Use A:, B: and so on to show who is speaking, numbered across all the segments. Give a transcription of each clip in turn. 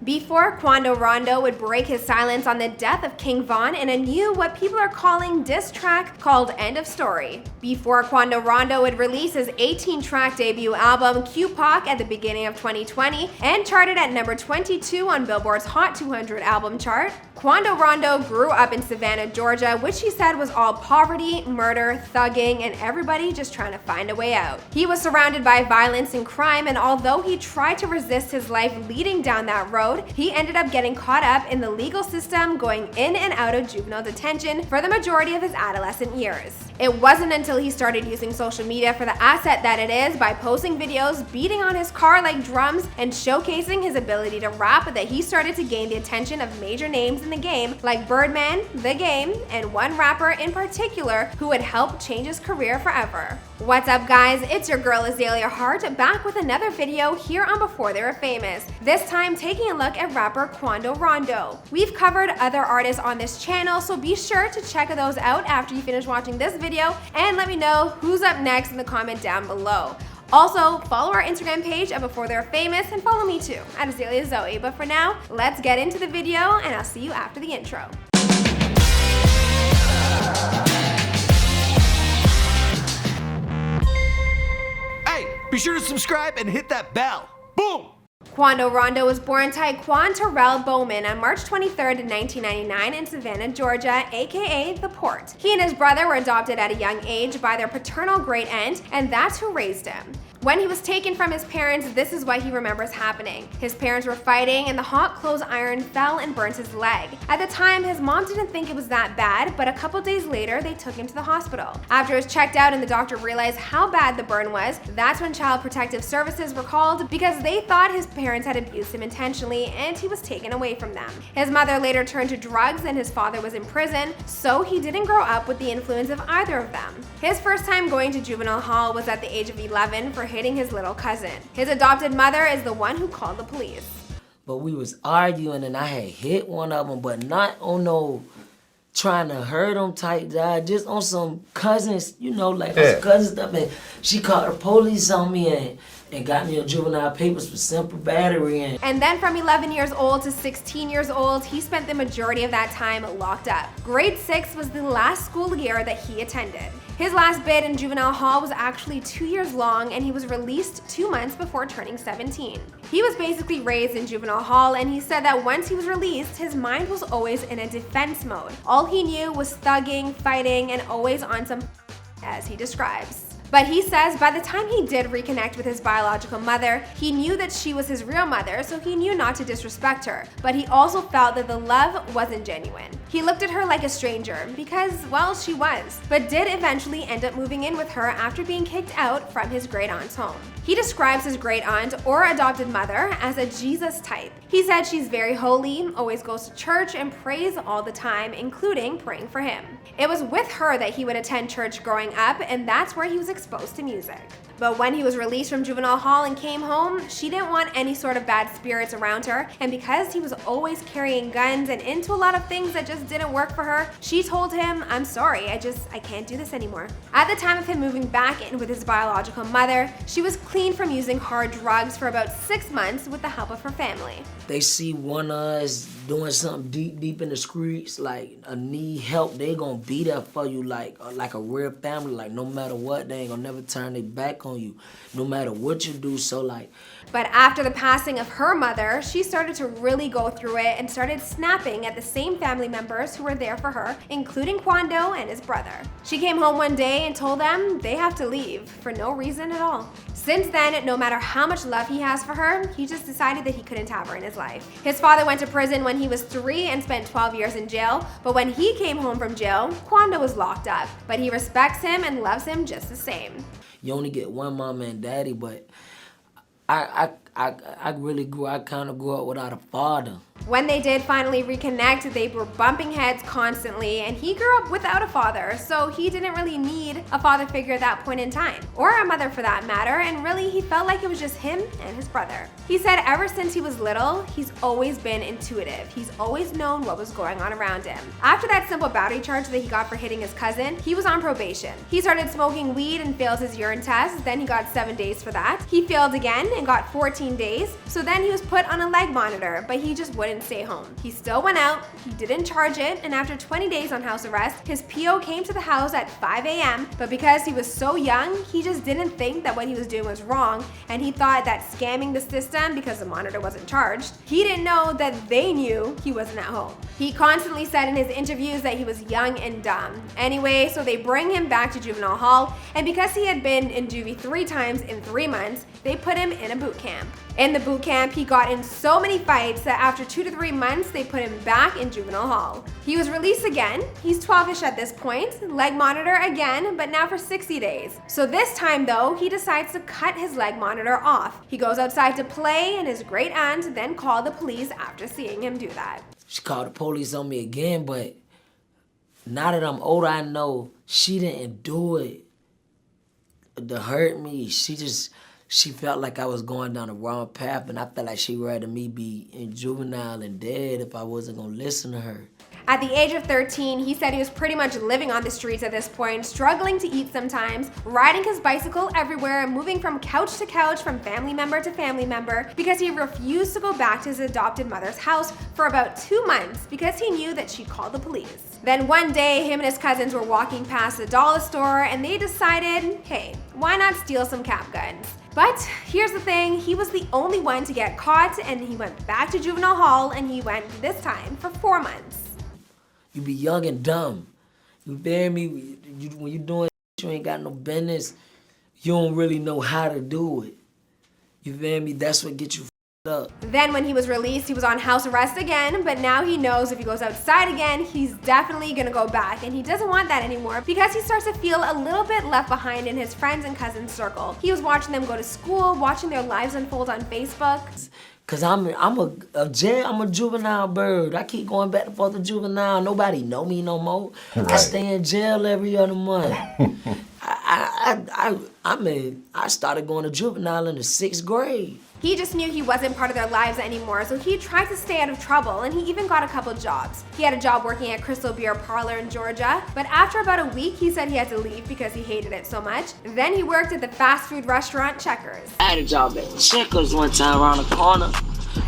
A: Before Quando Rondo would break his silence on the death of King Von in a new, what people are calling diss track called End of Story. Before Quando Rondo would release his 18-track debut album Q-Pop at the beginning of 2020 and charted at number 22 on Billboard's Hot 200 album chart, Quando Rondo grew up in Savannah, Georgia, which he said was all poverty, murder, thugging, and everybody just trying to find a way out. He was surrounded by violence and crime, and although he tried to resist his life leading down that road, he ended up getting caught up in the legal system, going in and out of juvenile detention for the majority of his adolescent years. It wasn't until he started using social media for the asset that it is, by posting videos, beating on his car like drums, and showcasing his ability to rap, that he started to gain the attention of major names in the game like Birdman, The Game, and one rapper in particular who would help change his career forever. What's up, guys? It's your girl Azalea Hart, back with another video here on Before They Were Famous, this time taking a look at rapper Quando Rondo. We've covered other artists on this channel, so be sure to check those out after you finish watching this video, and let me know who's up next in the comment down below. Also, follow our Instagram page at Before They Were Famous, and follow me too, at Azalea Zoe. But for now, let's get into the video, and I'll see you after the intro.
B: Be sure to subscribe and hit that bell. Boom!
A: Quando Rondo was born Taekwon Terrell Bowman on March 23, 1999 in Savannah, Georgia, aka The Port. He and his brother were adopted at a young age by their paternal great aunt, and that's who raised him. When he was taken from his parents, this is what he remembers happening. His parents were fighting, and the hot clothes iron fell and burnt his leg. At the time, his mom didn't think it was that bad, but a couple days later, they took him to the hospital. After he was checked out and the doctor realized how bad the burn was, that's when Child Protective Services were called, because they thought his parents had abused him intentionally and he was taken away from them. His mother later turned to drugs and his father was in prison, so he didn't grow up with the influence of either of them. His first time going to juvenile hall was at the age of 11 for hitting his little cousin. His adopted mother is the one who called the police.
C: But we was arguing and I had hit one of them, but not on no trying to hurt him type job, just on some cousins, you know, like some cousin stuff. And she called the police on me and got me on juvenile papers for simple battery.
A: And then from 11 years old to 16 years old, he spent the majority of that time locked up. Grade 6 was the last school year that he attended. His last bid in juvenile hall was actually 2 years long, and he was released 2 months before turning 17. He was basically raised in juvenile hall, and he said that once he was released, his mind was always in a defense mode. All he knew was thugging, fighting, and always on some as he describes. But he says by the time he did reconnect with his biological mother, he knew that she was his real mother, so he knew not to disrespect her. But he also felt that the love wasn't genuine. He looked at her like a stranger because, well, she was, but did eventually end up moving in with her after being kicked out from his great aunt's home. He describes his great aunt or adopted mother as a Jesus type. He said she's very holy, always goes to church, and prays all the time, including praying for him. It was with her that he would attend church growing up, and that's where he was exposed to music. But when he was released from juvenile hall and came home, she didn't want any sort of bad spirits around her, and because he was always carrying guns and into a lot of things that just didn't work for her, she told him, "I'm sorry, I can't do this anymore." At the time of him moving back in with his biological mother, she was clean from using hard drugs for about 6 months with the help of her family.
C: They see one of us doing something deep in the streets, like a need help, they gonna be there for you like a real family. Like no matter what, they ain't gonna never turn their back on you, no matter what you do. So like.
A: But after the passing of her mother, she started to really go through it and started snapping at the same family members who were there for her, including Quando and his brother. She came home one day and told them they have to leave for no reason at all. Since then, no matter how much love he has for her, he just decided that he couldn't have her in his life. His father went to prison when he was 3 and spent 12 years in jail, but when he came home from jail, Quando was locked up. But he respects him and loves him just the same.
C: You only get one mama and daddy, but I kind of grew up without a father.
A: When they did finally reconnect, they were bumping heads constantly, and he grew up without a father, so he didn't really need a father figure at that point in time, or a mother for that matter, and really he felt like it was just him and his brother. He said ever since he was little, he's always been intuitive. He's always known what was going on around him. After that simple battery charge that he got for hitting his cousin, he was on probation. He started smoking weed and failed his urine test, then he got 7 days for that. He failed again and got 14 14 days, so then he was put on a leg monitor, but he just wouldn't stay home. He still went out, he didn't charge it, and after 20 days on house arrest, his PO came to the house at 5 a.m., but because he was so young, he just didn't think that what he was doing was wrong, and he thought that scamming the system because the monitor wasn't charged. He didn't know that they knew he wasn't at home. He constantly said in his interviews that he was young and dumb. Anyway, so they bring him back to juvenile hall, and because he had been in juvie 3 times in 3 months, they put him in a boot camp. In the boot camp, he got in so many fights that after 2 to 3 months, they put him back in juvenile hall. He was released again. He's 12-ish at this point, leg monitor again, but now for 60 days. So this time though, he decides to cut his leg monitor off. He goes outside to play, and his great aunt then called the police after seeing him do that.
C: She called the police on me again, but now that I'm older, I know she didn't do it to hurt me. She felt like I was going down the wrong path, and I felt like she'd rather me be in juvenile and dead if I wasn't gonna listen to her.
A: At the age of 13, he said he was pretty much living on the streets at this point, struggling to eat sometimes, riding his bicycle everywhere, moving from couch to couch, from family member to family member, because he refused to go back to his adopted mother's house for about 2 months because he knew that she'd call the police. Then one day, him and his cousins were walking past the dollar store and they decided, hey, why not steal some cap guns? But here's the thing, he was the only one to get caught, and he went back to juvenile hall, and he went this time for 4 months.
C: You be young and dumb. You feel me? When you doing you ain't got no business, you don't really know how to do it. You feel me? That's what gets you up.
A: Then when he was released, he was on house arrest again, but now he knows if he goes outside again, he's definitely gonna go back, and he doesn't want that anymore because he starts to feel a little bit left behind in his friends and cousins circle. He was watching them go to school, watching their lives unfold on Facebook.
C: Cause I'm a juvenile bird. I keep going back and forth to juvenile. Nobody know me no more. Right. I stay in jail every other month. I started going to juvenile in the 6th grade.
A: He just knew he wasn't part of their lives anymore, so he tried to stay out of trouble, and he even got a couple jobs. He had a job working at Crystal Beer Parlor in Georgia, but after about a week, he said he had to leave because he hated it so much. Then he worked at the fast food restaurant Checkers.
C: I had a job at Checkers one time around the corner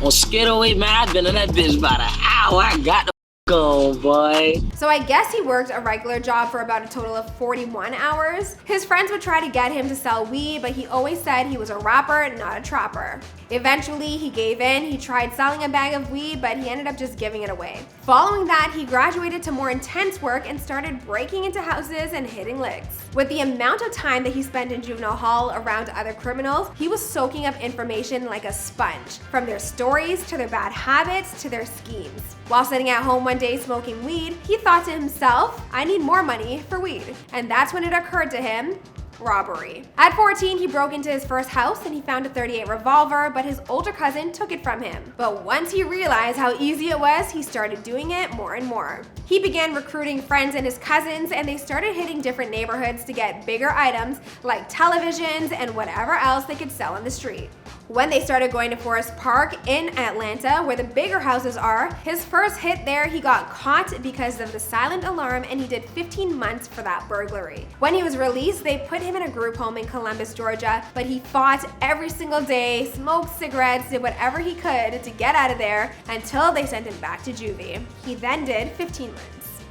C: on Skidaway, man. I've been in that bitch about an hour. I got the go, boy.
A: So I guess he worked a regular job for about a total of 41 hours. His friends would try to get him to sell weed, but he always said he was a rapper, not a trapper. Eventually, he gave in. He tried selling a bag of weed, but he ended up just giving it away. Following that, he graduated to more intense work and started breaking into houses and hitting licks. With the amount of time that he spent in juvenile hall around other criminals, he was soaking up information like a sponge, from their stories to their bad habits to their schemes. While sitting at home one day smoking weed, he thought to himself, I need more money for weed. And that's when it occurred to him, robbery. At 14, he broke into his first house and he found a .38 revolver, but his older cousin took it from him. But once he realized how easy it was, he started doing it more and more. He began recruiting friends and his cousins, and they started hitting different neighborhoods to get bigger items like televisions and whatever else they could sell on the street. When they started going to Forest Park in Atlanta, where the bigger houses are, his first hit there, he got caught because of the silent alarm, and he did 15 months for that burglary. When he was released, they put him in a group home in Columbus, Georgia, but he fought every single day, smoked cigarettes, did whatever he could to get out of there until they sent him back to juvie. He then did 15 months.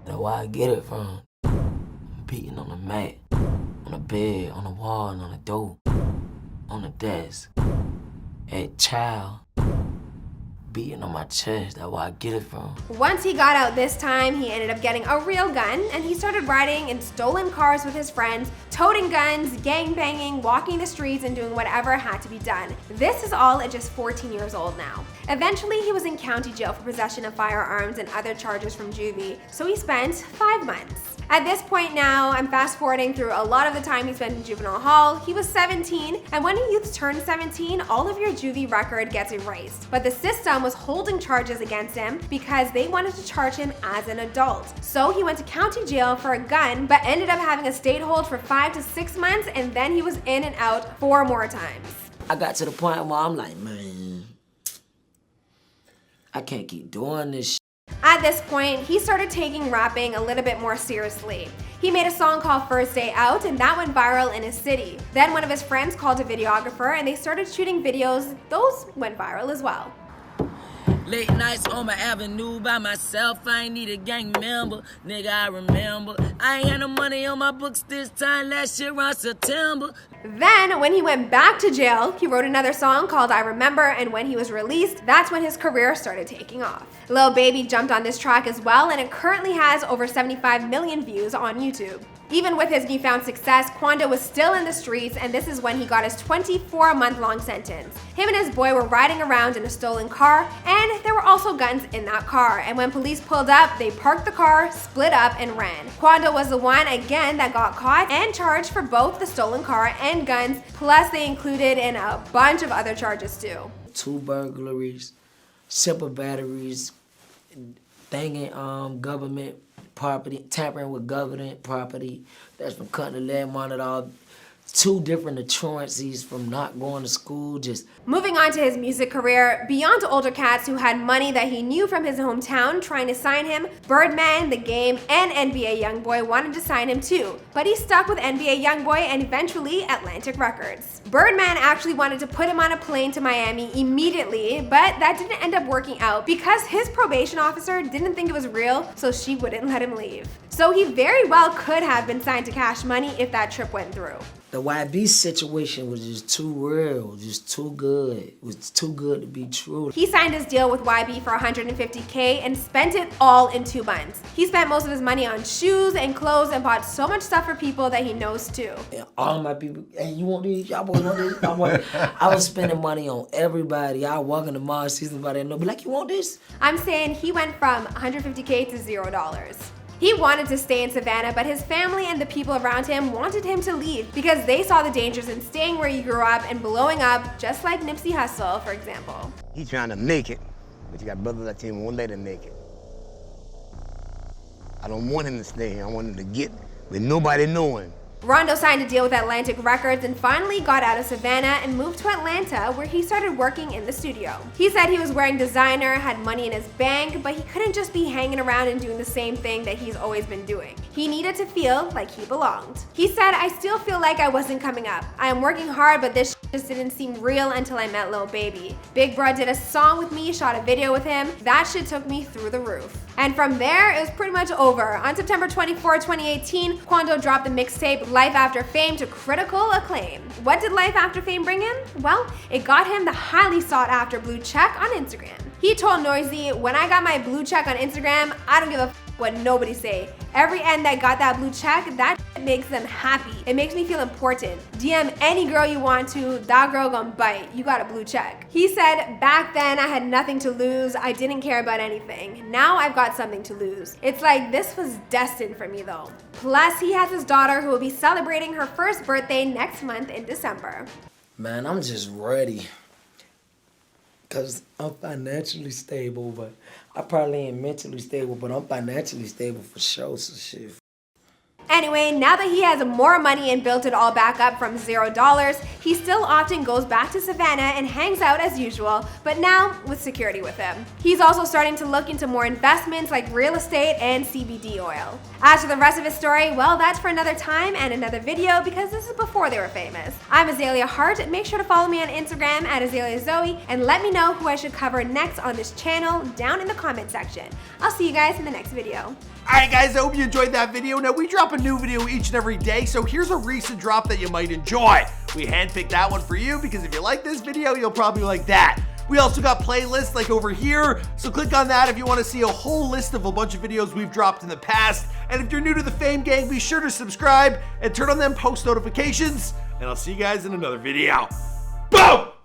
C: That's where I get it from. I'm beating on the mat, on the bed, on the wall, and on the door, on the desk. At child, beating on my chest. That's where I get it from.
A: Once he got out this time, he ended up getting a real gun, and he started riding in stolen cars with his friends, toting guns, gang banging, walking the streets, and doing whatever had to be done. This is all at just 14 years old now. Eventually, he was in county jail for possession of firearms and other charges from juvie, so he spent 5 months. At this point now, I'm fast forwarding through a lot of the time he spent in juvenile hall. He was 17, and when a youth turns 17, all of your juvie record gets erased. But the system was holding charges against him because they wanted to charge him as an adult. So he went to county jail for a gun, but ended up having a state hold for 5 to 6 months, and then he was in and out 4 more times.
C: I got to the point where I'm like, man, I can't keep doing this shit.
A: At this point, he started taking rapping a little bit more seriously. He made a song called First Day Out, and that went viral in his city. Then one of his friends called a videographer, and they started shooting videos. Those went viral as well.
C: Late nights on my avenue by myself, I ain't need a gang member. Nigga, I remember. I ain't had no money on my books this time, last year around September.
A: Then, when he went back to jail, he wrote another song called I Remember, and when he was released, that's when his career started taking off. Lil Baby jumped on this track as well, and it currently has over 75 million views on YouTube. Even with his newfound success, Quando was still in the streets, and this is when he got his 24-month-long sentence. Him and his boy were riding around in a stolen car, and there were also guns in that car. And when police pulled up, they parked the car, split up, and ran. Quando was the one, again, that got caught and charged for both the stolen car and guns, plus they included in a bunch of other charges too.
C: 2 burglaries, simple batteries, thinging government property, tampering with government property. That's from cutting the leg monitor. 2 different assurances from not going to school. Just
A: moving on to his music career, beyond older cats who had money that he knew from his hometown trying to sign him, Birdman, The Game, and NBA YoungBoy wanted to sign him too, but he stuck with NBA YoungBoy and eventually Atlantic Records. Birdman actually wanted to put him on a plane to Miami immediately, but that didn't end up working out because his probation officer didn't think it was real, so she wouldn't let him leave. So he very well could have been signed to Cash Money if that trip went through.
C: the YB situation was just too real, just too good. It was too good to be true.
A: He signed his deal with YB for $150K and spent it all in 2 months. He spent most of his money on shoes and clothes and bought so much stuff for people that he knows too.
C: And all my people, hey, you want this? Y'all boys want this? I was spending money on everybody. I walk in the mall, see somebody, and they'll be like, you want this?
A: I'm saying he went from $150K to $0. He wanted to stay in Savannah, but his family and the people around him wanted him to leave because they saw the dangers in staying where you grew up and blowing up, just like Nipsey Hussle, for example.
D: He's trying to make it, but you got brothers that tell him won't let him make it. I don't want him to stay here. I want him to get with nobody knowing.
A: Rondo signed a deal with Atlantic Records and finally got out of Savannah and moved to Atlanta, where he started working in the studio. He said he was wearing designer, had money in his bank, but he couldn't just be hanging around and doing the same thing that he's always been doing. He needed to feel like he belonged. He said, I still feel like I wasn't coming up. I am working hard, but this just didn't seem real until I met Lil Baby. Big Bro did a song with me, shot a video with him. That shit took me through the roof. And from there, it was pretty much over. On September 24, 2018, Quando dropped the mixtape Life After Fame to critical acclaim. What did Life After Fame bring him? Well, it got him the highly sought after blue check on Instagram. He told Noisy, when I got my blue check on Instagram, I don't give a what nobody say. Every end that got that blue check, that makes them happy. It makes me feel important. DM any girl you want to, that girl gonna bite. You got a blue check. He said, back then I had nothing to lose. I didn't care about anything. Now I've got something to lose. It's like this was destined for me though. Plus, he has his daughter who will be celebrating her first birthday next month in December.
C: Man, I'm just ready. Cause I'm financially stable, but I probably ain't mentally stable, but I'm financially stable for sure, so shit.
A: Anyway, now that he has more money and built it all back up from $0, he still often goes back to Savannah and hangs out as usual, but now with security with him. He's also starting to look into more investments like real estate and CBD oil. As for the rest of his story, well, that's for another time and another video because this is before they were famous. I'm Azalea Hart. Make sure to follow me on Instagram at AzaleaZoe and let me know who I should cover next on this channel down in the comment section. I'll see you guys in the next video.
B: Alright guys, I hope you enjoyed that video. Now we drop a new video each and every day, so here's a recent drop that you might enjoy. We handpicked that one for you because if you like this video, you'll probably like that. We also got playlists like over here, so click on that if you want to see a whole list of a bunch of videos we've dropped in the past. And if you're new to the Fame Gang, be sure to subscribe and turn on them post notifications, and I'll see you guys in another video. Boom!